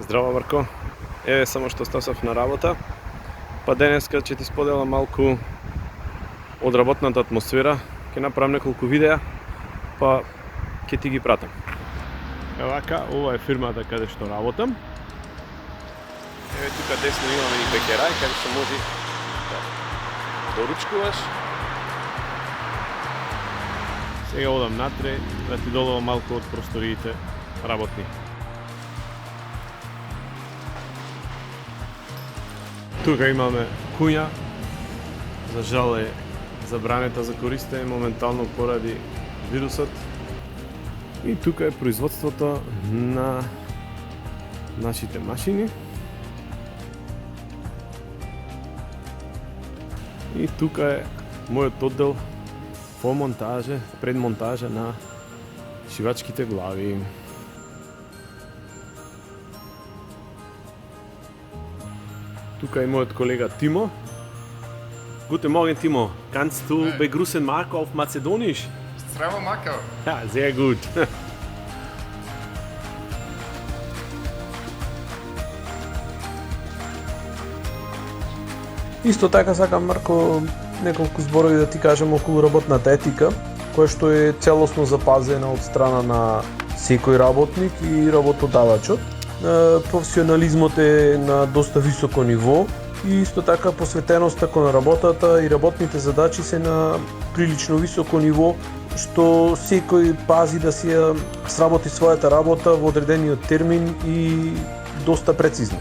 Здраво, Марко. Еве само што стасав на работа. Па денеска ќе ти споделам малку од работната атмосфера. Ќе направам неколку видеа, па ќе ти ги пратам. Ево вака, ова е фирмата каде што работам. Еве тука десно имаме и пекерај каде што може да поручкуваш. Сега одам натре да ти доловам малку од просториите работни. Тука имаме куња, за жал е забранета за користење моментално поради вирусот. И тука е производството на нашите машини. И тука е мојот оддел по монтаже, предмонтажа на шивачките глави. Tuka je moјот колега Timo. Guten Morgen, Timo. Kannst du begrüßen Marco auf Mazedonisch? Zdravo, Marko. Ja, sehr gut. Исто така сакам, Марко, неколку зборови да ти кажам околу работната етика, која што е целосно запазена од страна на секој работник и работодавачот. Професионализмот е на доста високо ниво и исто така посветеноста кон работата и работните задачи се на прилично високо ниво, што секој пази да си ја сработи својата работа во одредениот термин и доста прецизно.